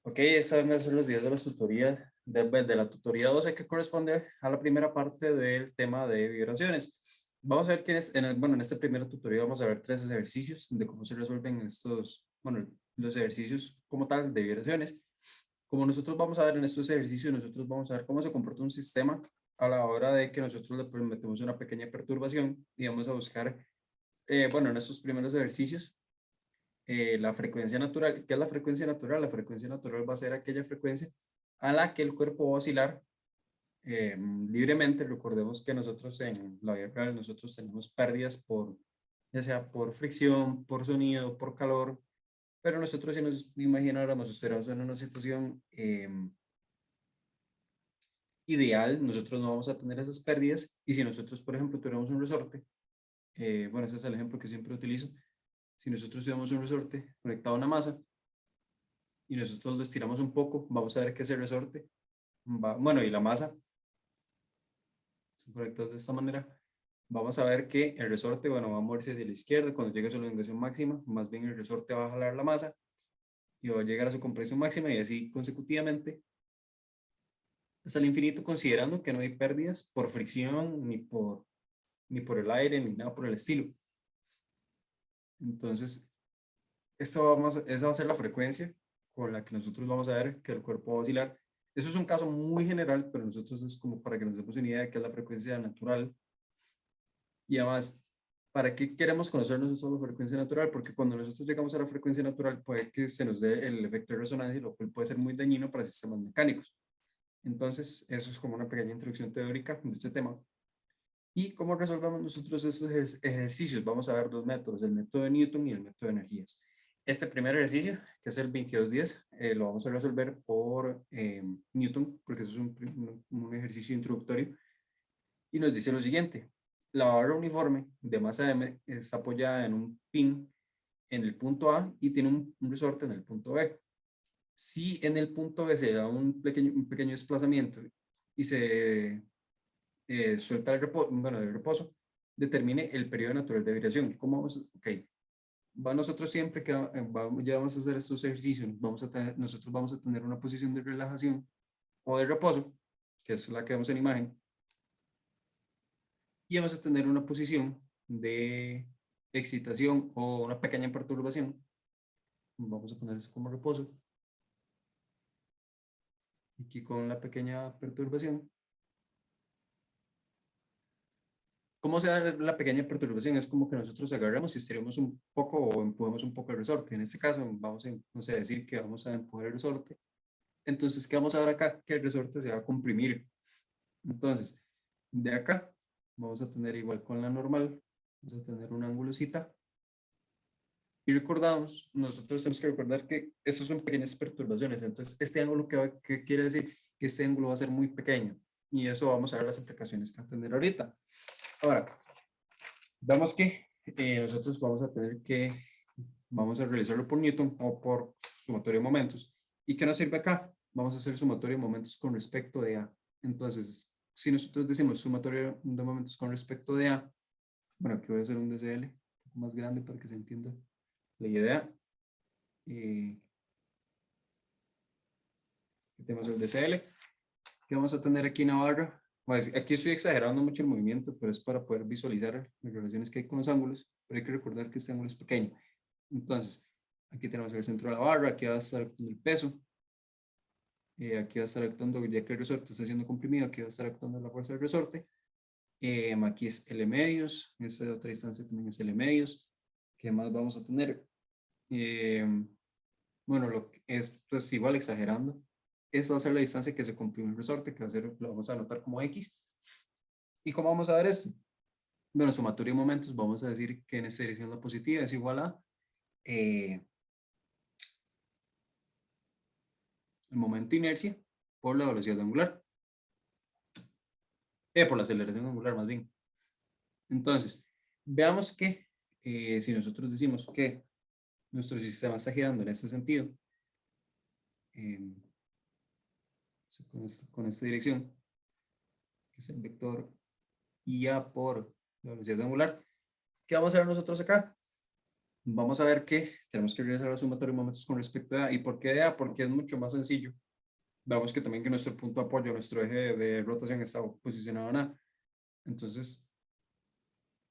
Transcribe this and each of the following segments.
Ok, esta van a ser los videos de las tutorías, de la tutoría 12 que corresponde a la primera parte del tema de vibraciones. Vamos a ver quiénes, bueno, en este primer tutoría vamos a ver tres ejercicios de cómo se resuelven estos, bueno, los ejercicios como tal de vibraciones. Como nosotros vamos a ver en estos ejercicios, nosotros vamos a ver cómo se comporta un sistema a la hora de que nosotros le metemos una pequeña perturbación y vamos a buscar, bueno, en estos primeros ejercicios la frecuencia natural. ¿Qué es la frecuencia natural? La frecuencia natural va a ser aquella frecuencia a la que el cuerpo va a oscilar libremente. Recordemos que nosotros en la vida real nosotros tenemos pérdidas por, ya sea por fricción, por sonido, por calor, pero nosotros si nos imagináramos, estuviéramos en una situación ideal, nosotros no vamos a tener esas pérdidas y si nosotros, por ejemplo, tuviéramos un resorte, bueno, ese es el ejemplo que siempre utilizo, si nosotros tuviéramos un resorte conectado a una masa, y nosotros lo estiramos un poco, vamos a ver que ese resorte va, bueno, y la masa son conectados de esta manera, vamos a ver que el resorte, bueno, va a moverse hacia la izquierda cuando llegue a su elongación máxima, más bien el resorte va a jalar la masa y va a llegar a su compresión máxima y así consecutivamente hasta el infinito, considerando que no hay pérdidas por fricción ni por el aire ni nada por el estilo. Entonces, esa va a ser la frecuencia con la que nosotros vamos a ver que el cuerpo va a oscilar. Eso es un caso muy general, pero nosotros es como para que nos demos una idea de qué es la frecuencia natural. Y además, ¿para qué queremos conocer nosotros la frecuencia natural? Porque cuando nosotros llegamos a la frecuencia natural puede que se nos dé el efecto de resonancia, lo cual puede ser muy dañino para sistemas mecánicos. Entonces, eso es como una pequeña introducción teórica de este tema. ¿Y cómo resolvemos nosotros estos ejercicios? Vamos a ver dos métodos, el método de Newton y el método de energías. Este primer ejercicio, que es el 2210, lo vamos a resolver por Newton, porque eso es un ejercicio introductorio, y nos dice lo siguiente. La barra uniforme de masa M está apoyada en un pin en el punto A y tiene un resorte en el punto B. Si en el punto B se da un pequeño desplazamiento y se suelta bueno, el reposo, determine el periodo natural de vibración. ¿Cómo vamos? Ok, va nosotros siempre que ya vamos a hacer estos ejercicios, nosotros vamos a tener una posición de relajación o de reposo, que es la que vemos en imagen, y vamos a tener una posición de excitación o una pequeña perturbación. Vamos a poner eso como reposo. Aquí con la pequeña perturbación. ¿Cómo se da la pequeña perturbación? Es como que nosotros agarramos y estiramos un poco o empujamos un poco el resorte. En este caso, vamos a, no sé, decir que vamos a empujar el resorte. Entonces, ¿qué vamos a ver acá? Que el resorte se va a comprimir. Entonces, de acá, vamos a tener igual con la normal, vamos a tener un ángulo cita. Y recordamos, nosotros tenemos que recordar que esas son pequeñas perturbaciones. Entonces, este ángulo, ¿qué quiere decir? Que este ángulo va a ser muy pequeño. Y eso vamos a ver las aplicaciones que va a tener ahorita. Ahora, vemos que nosotros vamos a realizarlo por Newton o por sumatorio de momentos. ¿Y qué nos sirve acá? Vamos a hacer sumatorio de momentos con respecto de A. Entonces, si nosotros decimos sumatorio de momentos con respecto de A, bueno, aquí voy a hacer un DCL un poco más grande para que se entienda la idea. Tenemos el DCL, que vamos a tener aquí en la barra. Pues, aquí estoy exagerando mucho el movimiento, pero es para poder visualizar las relaciones que hay con los ángulos, pero hay que recordar que este ángulo es pequeño. Entonces, aquí tenemos el centro de la barra, aquí va a estar actuando el peso, aquí va a estar actuando, ya que el resorte está siendo comprimido, aquí va a estar actuando la fuerza del resorte. Aquí es L medios, en esta otra distancia también es L medios. ¿Qué más vamos a tener? Bueno, esto es igual exagerando. Esta va a ser la distancia que se comprime el resorte, que va a ser, lo vamos a anotar como X. ¿Y cómo vamos a ver esto? Bueno, sumatorio de momentos, vamos a decir que en esta dirección la positiva es igual a el momento de inercia por la velocidad angular, por la aceleración angular más bien. Entonces, veamos que si nosotros decimos que nuestro sistema está girando en este sentido, eh, con esta dirección, que es el vector IA por la velocidad angular, ¿qué vamos a ver nosotros acá? vamos a ver que tenemos que realizar la sumatoria de momentos con respecto a A. ¿Y por qué de A? Porque es mucho más sencillo. Vemos que también que nuestro punto de apoyo, nuestro eje de rotación está posicionado en A. Entonces,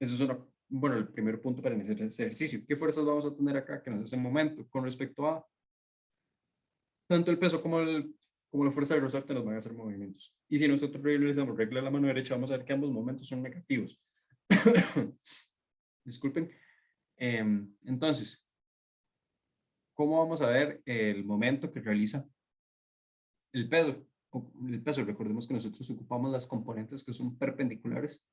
eso es bueno, el primer punto para iniciar este ejercicio. ¿Qué fuerzas vamos a tener acá que nos hace momento con respecto a tanto el peso como la fuerza del resorte nos van a hacer movimientos? Y si nosotros realizamos regla de la mano derecha, vamos a ver que ambos momentos son negativos. Disculpen. Entonces, ¿cómo vamos a ver el momento que realiza el peso? El peso, recordemos que nosotros ocupamos las componentes que son perpendiculares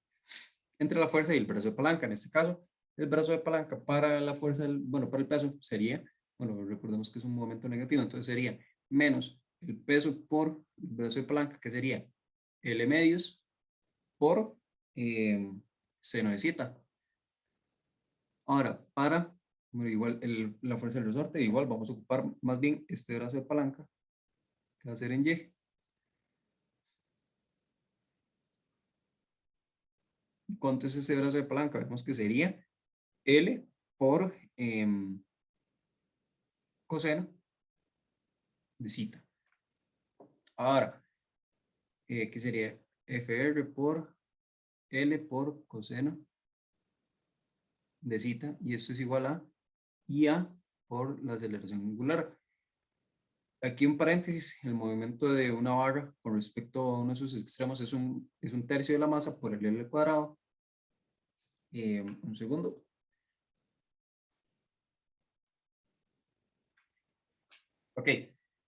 entre la fuerza y el brazo de palanca. En este caso, el brazo de palanca para la fuerza, bueno, para el peso sería, bueno, recordemos que es un momento negativo, entonces sería menos el peso por el brazo de palanca, que sería L medios por seno de zeta. Ahora, bueno, igual la fuerza del resorte, igual vamos a ocupar más bien este brazo de palanca, que va a ser en Y. ¿Cuánto es ese brazo de palanca? Vemos que sería L por coseno de zeta. Ahora, ¿qué sería? FR por L por coseno de zeta, y esto es igual a IA por la aceleración angular. Aquí un paréntesis, el movimiento de una barra con respecto a uno de sus extremos es un tercio de la masa por el L al cuadrado. Un segundo. Ok,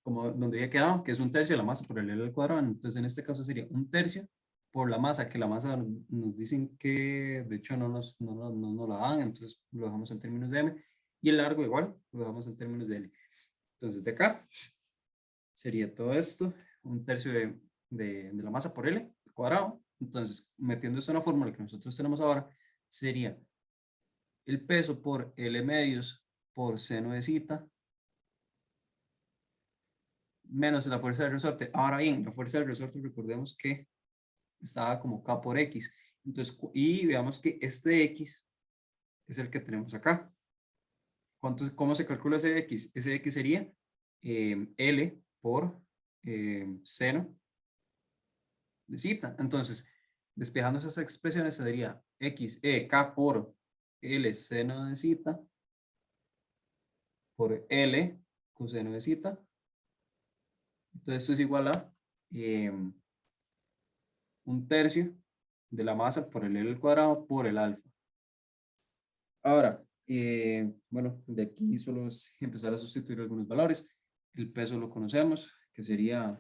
como donde había quedado, que es un tercio de la masa por el L al cuadrado, entonces en este caso sería un tercio por la masa, que la masa nos dicen que de hecho no nos la dan, entonces lo dejamos en términos de M, y el largo igual, lo dejamos en términos de L. Entonces de acá sería todo esto, un tercio de la masa por L al cuadrado. Entonces, metiendo esto en la fórmula que nosotros tenemos ahora, sería el peso por L medios por seno de zeta menos la fuerza del resorte. Ahora bien, la fuerza del resorte, recordemos que estaba como K por X. Entonces, y veamos que este X es el que tenemos acá. ¿Cómo se calcula ese X? Ese X sería L por seno de zeta. Entonces, despejando esas expresiones, sería K por L seno de zeta por L coseno de zeta. Entonces, esto es igual a un tercio de la masa por el L al cuadrado por el alfa. Ahora, bueno, de aquí solo es empezar a sustituir algunos valores. El peso lo conocemos, que sería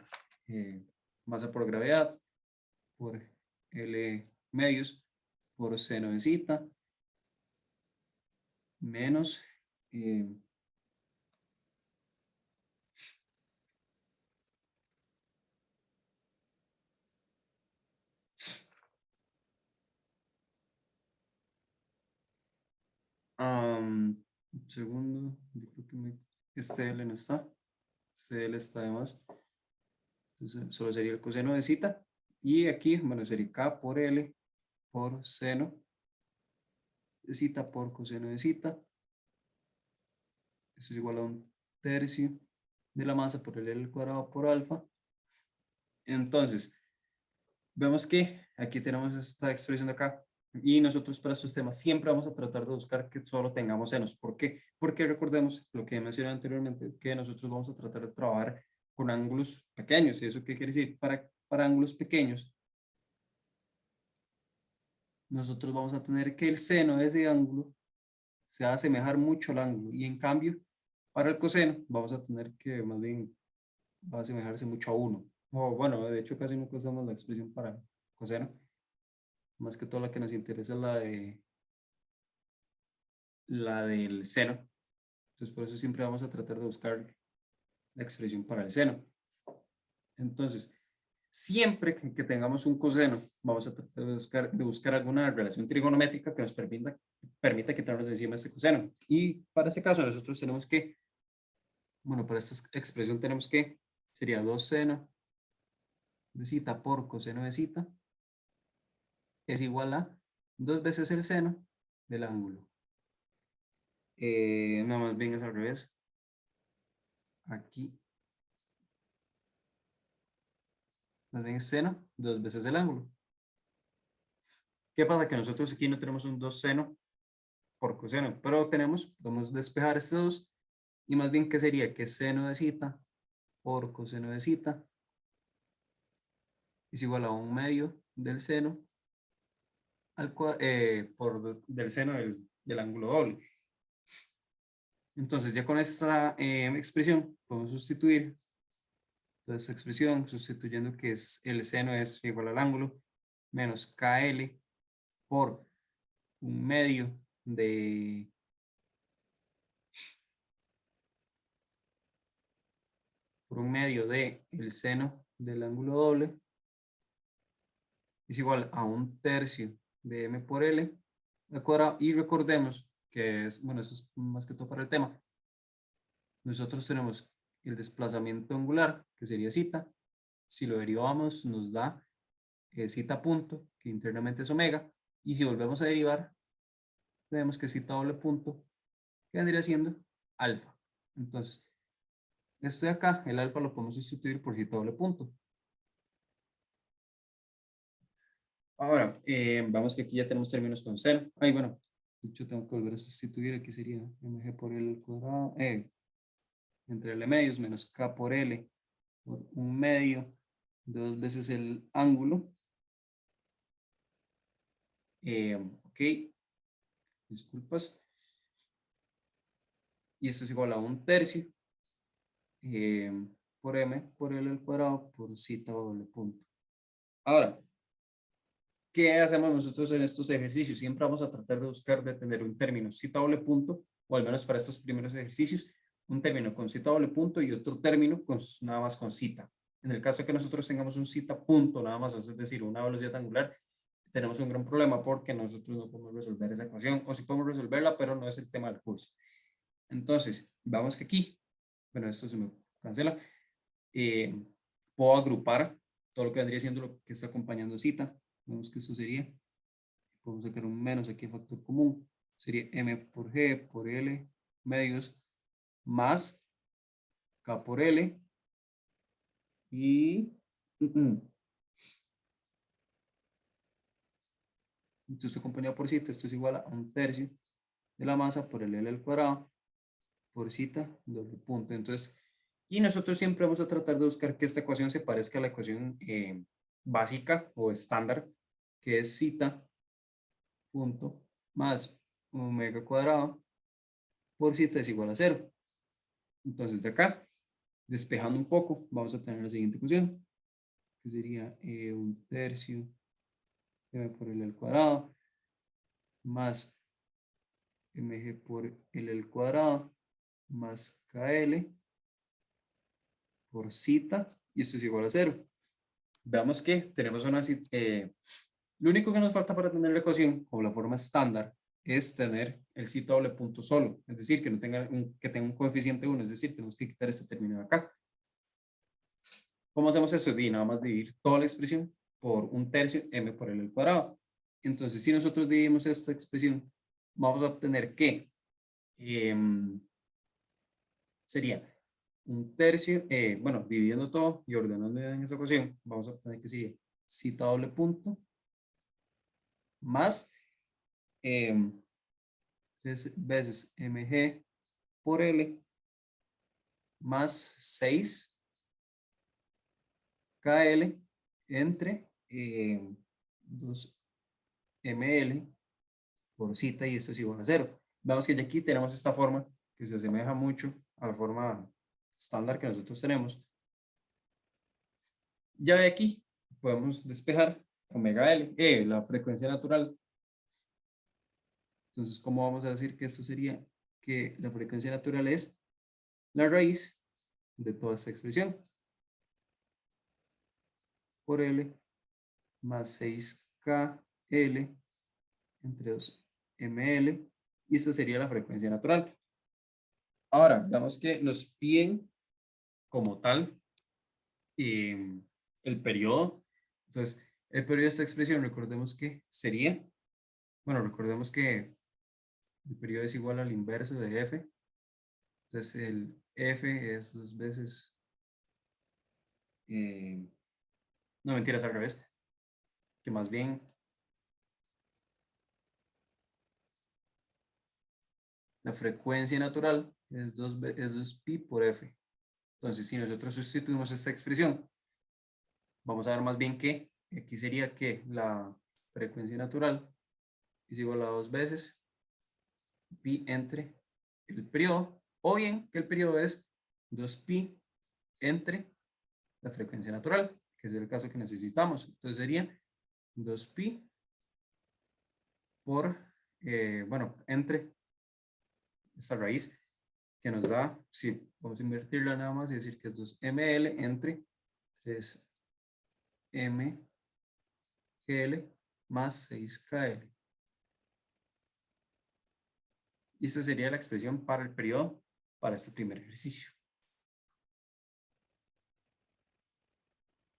masa por gravedad por L medios por seno de zeta menos un segundo, yo creo que este L no está, este L está de más, entonces solo sería el coseno de zeta, y aquí, bueno, sería K por L por seno de zeta por coseno de zeta, eso es igual a un tercio de la masa por el L al cuadrado por alfa. Entonces, vemos que aquí tenemos esta expresión de acá, y nosotros para estos temas siempre vamos a tratar de buscar que solo tengamos senos. ¿Por qué? Porque recordemos lo que mencioné anteriormente, que nosotros vamos a tratar de trabajar con ángulos pequeños. ¿Y eso qué quiere decir? Para ángulos pequeños, nosotros vamos a tener que el seno de ese ángulo se va a asemejar mucho al ángulo, y en cambio, para el coseno vamos a tener que más bien va a asemejarse mucho a uno. O bueno, de hecho casi nunca usamos la expresión para coseno. Más que todo la que nos interesa es la del seno. Entonces por eso siempre vamos a tratar de buscar la expresión para el seno. Entonces, siempre que tengamos un coseno, vamos a tratar de buscar alguna relación trigonométrica que nos permita quitarnos de encima este coseno. Y para este caso nosotros tenemos que, bueno, para esta expresión tenemos que, sería 2 seno de zeta por coseno de zeta es igual a 2 veces el seno del ángulo. No, más bien es al revés. Aquí. Más bien es seno, 2 veces el ángulo. ¿Qué pasa? Que nosotros aquí no tenemos un 2 seno por coseno, pero podemos despejar este 2 y más bien, ¿qué sería? Que seno de zeta por coseno de zeta es igual a 1/2 del seno del seno del ángulo doble. Entonces, ya con esta expresión podemos sustituir toda esta expresión, sustituyendo que es el seno es igual al ángulo menos KL por 1/2 de el seno del ángulo doble es igual a 1/3 de m por L al cuadrado. Y recordemos que es, bueno, eso es más que todo para el tema. Nosotros tenemos el desplazamiento angular, que sería zeta. Si lo derivamos, nos da zeta punto, que internamente es omega. Y si volvemos a derivar, tenemos que zeta doble punto, que vendría siendo alfa. Entonces, esto de acá, el alfa lo podemos sustituir por zeta doble punto. Ahora, vamos que aquí ya tenemos términos con seno. Ay, bueno, de hecho tengo que volver a sustituir. Aquí sería mg por L al cuadrado, entre L medios menos K por L por 1/2 de 2 veces el ángulo. Ok, disculpas. Y esto es igual a 1/3 por m por L al cuadrado por zeta doble punto. Ahora, ¿qué hacemos nosotros en estos ejercicios? Siempre vamos a tratar de buscar de tener un término zeta doble punto, o al menos para estos primeros ejercicios, un término con zeta doble punto y otro término con, nada más con zeta. En el caso de que nosotros tengamos un zeta punto nada más, es decir, una velocidad angular, tenemos un gran problema porque nosotros no podemos resolver esa ecuación, o sí podemos resolverla, pero no es el tema del curso. Entonces, vamos que aquí, bueno, esto se me cancela, puedo agrupar todo lo que vendría siendo lo que está acompañando zeta. Vemos que esto sería, podemos sacar un menos aquí, factor común, sería m por g por l medios más k por l y esto acompañado por zeta, esto es igual a 1/3 de la masa por el l al cuadrado por zeta doble punto. Entonces, y nosotros siempre vamos a tratar de buscar que esta ecuación se parezca a la ecuación básica o estándar, que es zeta punto más omega cuadrado por zeta es igual a 0. Entonces, de acá, despejando un poco, vamos a tener la siguiente ecuación, que sería 1/3 m por l al cuadrado más mg por l al cuadrado más kl por zeta, y esto es igual a 0. Veamos que tenemos una... lo único que nos falta para tener la ecuación, o la forma estándar, es tener el zeta doble punto solo, es decir, que no tenga que tenga un coeficiente 1, es decir, tenemos que quitar este término de acá. ¿Cómo hacemos eso? Y nada más dividir toda la expresión por 1/3 m por l al cuadrado. Entonces, si nosotros dividimos esta expresión, vamos a obtener que sería 1/3, bueno, dividiendo todo y ordenando en esa ecuación, vamos a obtener que sería zeta doble punto más 3 veces mg por L más 6 KL entre 2 ml por zeta, y esto es igual a 0. Vemos que ya aquí tenemos esta forma que se asemeja mucho a la forma estándar que nosotros tenemos. Ya de aquí podemos despejar omega L, la frecuencia natural. Entonces, ¿cómo vamos a decir que esto sería? Que la frecuencia natural es la raíz de toda esta expresión por L más 6KL entre 2 ml, y esta sería la frecuencia natural. Ahora, veamos que nos piden como tal el periodo. Entonces, el periodo de esta expresión, recordemos que sería, bueno, recordemos que el periodo es igual al inverso de F. Entonces el F es 2 veces, no mentiras, al revés, que más bien la frecuencia natural es 2 pi por F. Entonces si nosotros sustituimos esta expresión, vamos a ver más bien que aquí sería que la frecuencia natural es igual a 2 veces pi entre el periodo, o bien que el periodo es 2 pi entre la frecuencia natural, que es el caso que necesitamos. Entonces sería 2 pi por, bueno, entre esta raíz que nos da, si vamos a invertirla nada más y decir que es 2ml entre 3mgl más 6kl. Y esta sería la expresión para el periodo para este primer ejercicio.